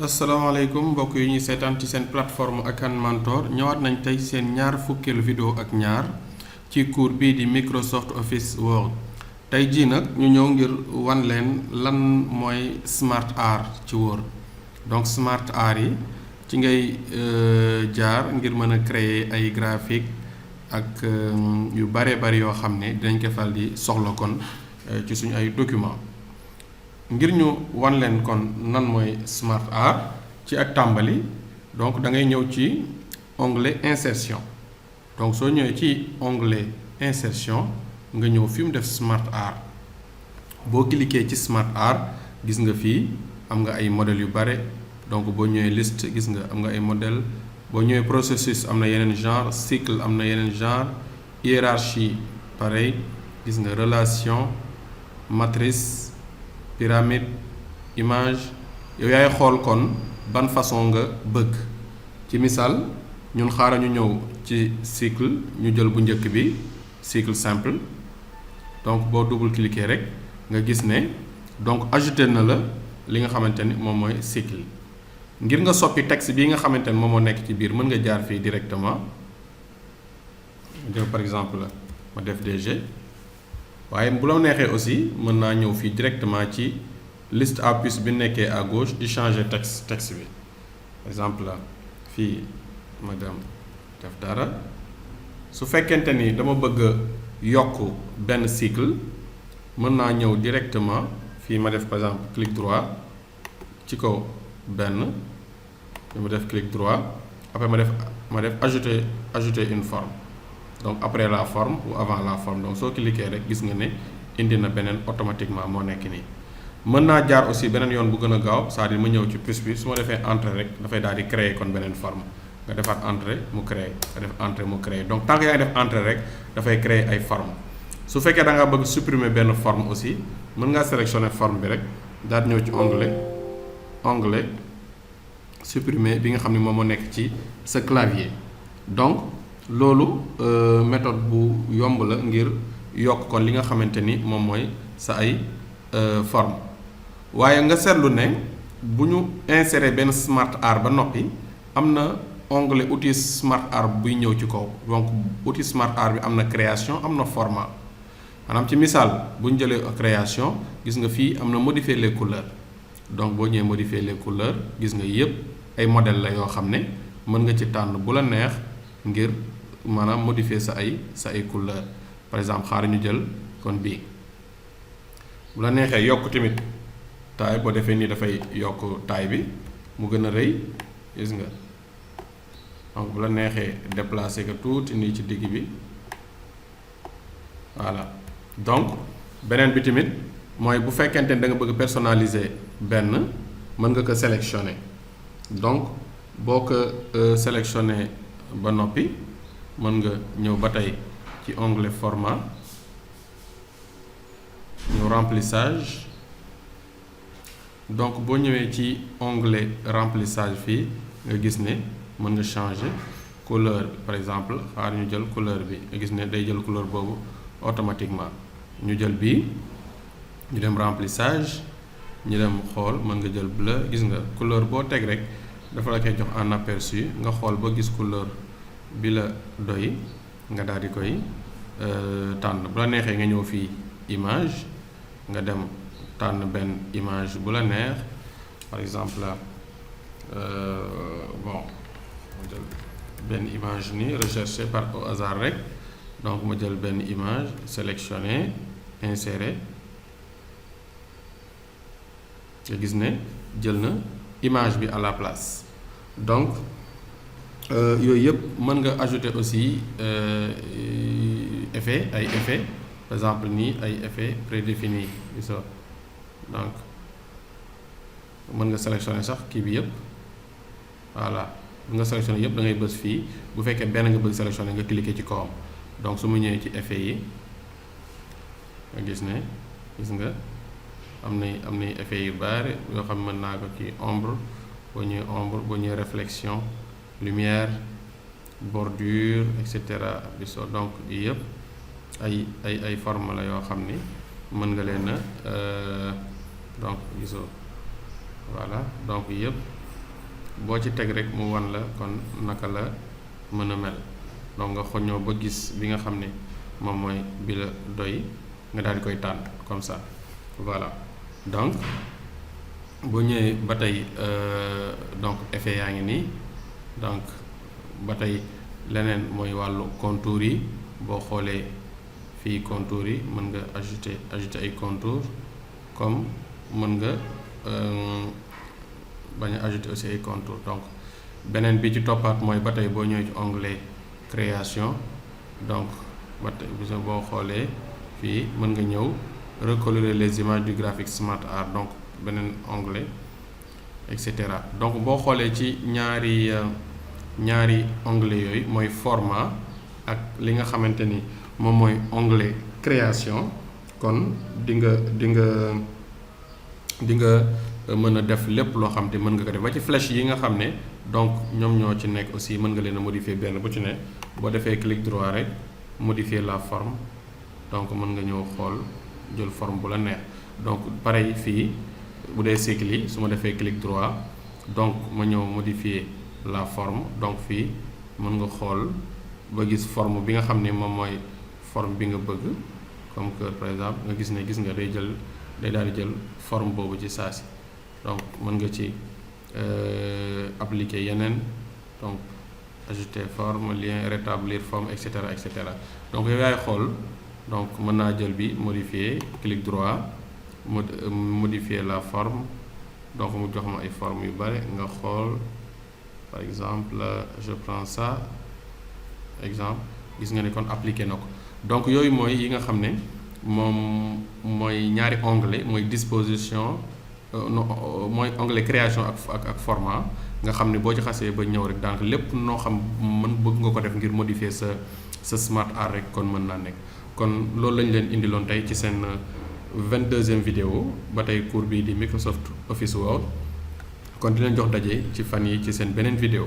asalaamaaleykum mbokk yi ñuy seetaan ci seen plateforme Akan Mentor ñëwaat nañ tey seen ñaar fukkeelu vidéo ak ñaar ci cours bii di Microsoft Office Word tey jii nag ñu ñëw ngir wan leen lan mooy Smart Art ci Word donc Smart Art yi ci ngay jaar ngir mën a créer ay graphique ak yu bare bari yoo xam ne dinañ ko fal di soxla kon ci suñu ay document ngir ñu wan leen kon nan mooy Smart Art ci ak tàmbali donc da ngay ñëw ci onglet insertion donc soo ñëwee ci onglet insertion nga ñëw fi mu def Smart Art boo cliquer ci Smart Art gis nga fii am nga ay modèles yu bare donc boo ñëwee liste gis nga am nga ay modèles boo ñëwee processus am na yeneen genre cycle am na yeneen genre hiérarchie pareil gis nga relation matrice pyramide image yow yaay xool kon ban façon nga bëgg ci misaal ñun xaaral ñu ñëw ci cycle ñu jël bu njëkk bi cycle simple donc boo double cliquer rek nga gis ne donc ajouté na la li nga xamante ni moom mooy cycle ngir nga soppi texte bii nga xamante ni moom moo nekk ci biir mën nga jaar fii directement jël par exemple ma def DG waaye bu la neexee aussi mën naa ñëw fii directement ci liste à puce bi nekkee à gauche di changer texte bi par exemple la fii ma dem def dara su fekkente ni dama bëgg a yokk benn cycle mën naa ñëw directement fii ma def par exemple clic droit ci kaw benn ma def clic droit après ma def ajouter une forme donc après la forme ou avant la forme donc soo cliquer rek gis nga ne indi na beneen automatiquement moo nekk nii mën naa jaar aussi beneen yoon bu gën a gaaw c'est-à-dire ma ñëw ci plus bi su ma defee entrée rek dafay daal di créer kon beneen forme nga defaat entrée mu créer nga def entrée mu créer donc tant que yaa ngi def entrée rek dafay créer ay forme su fekkee da nga bëgg supprimer benn forme aussi mën ngaa sélectionner forme bi rek daal di ñëw ci onglet supprimer bi nga xam ne moom moo nekk ci sa clavier donc loolu méthode bu yomb la ngir yokk kon li nga xamante ni moom mooy sa ay forme waaye nga seetlu ne bu ñu insérer benn Smart Art ba noppi am na onglet outil Smart Art buy ñëw ci kaw donc outil Smart Art bi am na création am na format maanaam ci misaal bu ñu jëlee création gis nga fii am na modifier les couleurs donc boo ñëwee modifier les couleurs gis nga yépp ay modèle la yoo xam ne mën nga ci tànn bu la neex ngir maanaam modifier sa ay couleur par exemple xaar ñu jël kon bii bu la neexee yokk tamit taille boo defee nii dafay yokk taille bi mu gën a rëy gis nga donc bu la neexee déplacer ko tuuti nii ci digg bi voilà donc beneen bi tamit mooy bu fekkente ne da nga bëgg personnaliser benn mën nga ko sélectionner donc boo ko sélectionner ba noppi mën nga ñëw ba tey ci onglet format ñëw remplissage donc boo ñëwee ci onglet remplissage fii nga gis ne mën nga changer couleur bi par exemple xaar ñu jël couleur bi nga gis ne day jël couleur boobu automatiquement ñu jël bii ñu dem remplissage ñu dem xool mën nga jël bleu gis nga couleur boo teg rek dafa la koy jox en aperçu nga xool ba gis couleur bi la doy nga daal di koy tànn bu la neexee nga ñëw fii image nga dem tànn benn image bu la neex par exemple bon ma jël benn image ni recherché par au hasard rek donc ma jël benn image sélectionner insérer nga gis ne jël na image bi à la place donc yooyu yëpp mën nga ajouter aussi ay effet par exemple nii ay effet prédéfini gisoo donc mën nga sélectionner sax kii bi yëpp voilà bu nga sélectionner yëpp da ngay bës fii bu fekkee benn nga bëgg sélectionner nga cliquer ci kawam donc su mu ñëwee ci effet yi nga gis nga am na effet yu bari yoo xam mën naa ko ci ombre boo ñëwee réflexion lumière bordure et cetera gisoo donc yii yëpp ay forme la yoo xam ni mën nga leen a donc gisoo voilà donc yëpp boo ci teg rek mu wan la kon naka la mën a mel. donc nga xoññoo ba gis bi nga xam ne moom mooy bi la doy nga daal di koy tànn comme ça. voilà donc boo ñëwee ba tey donc effet yaa ngi nii. donc ba tey leneen mooy wàllu contour yi. boo xoolee fii contour yi mën nga ajouter ay contour, comme mën nga bañ a ajouter aussi ay contour. donc beneen bi ci toppaat mooy ba tey boo ñëwee ci onglet création. donc ba tey bisa boo xoolee fii mën nga ñëw recolorer les images du graphique Smart Art. donc beneen onglet et cetera. donc boo xoolee ci ñaari onglet yooyu mooy format ak li nga xamante ni moom mooy onglet création. kon di nga mën a def lépp loo xam te mën nga ko def ba ci flèche yi nga xam ne donc ñoom ñoo ci nekk aussi mën nga leen a modifier benn bu ci ne. boo defee clic droit rek modifier la forme. donc mën nga ñëw xool jël forme bu la neex. donc pareil fii bu dee cycle yi su ma defee clic droit donc ma ñëw modifier la forme. donc fii mën nga xool ba gis forme bi nga xam ne moom mooy forme bi nga bëgg, comme que par exemple nga gis nga day daal di jël forme boobu ci saa si. donc mën nga ci appliquer yeneen, donc ajouter forme, lien, rétablir forme, et cetera et cetera. donc yow yaay xool. donc mën naa jël bi modifier clic droit modifier la forme. donc mu jox ma ay forme yu bare nga xool. par exemple je prends ça exemple, gis nga ne kon appliqué na ko. donc yooyu mooy yi nga xam ne moom mooy ñaari onglet mooy disposition mooy onglet création ak format nga xam ne boo ci xasee ba ñëw rek donc lépp noo xam bëgg nga ko def ngir modifier sa Smart Art rek kon mën naa nekk. kon loolu lañ leen indiloon tey ci seen 22e vidéo ba tey cours bii di Microsoft Office Word. kon di leen jox daje ci fan yi ci seen beneen vidéo.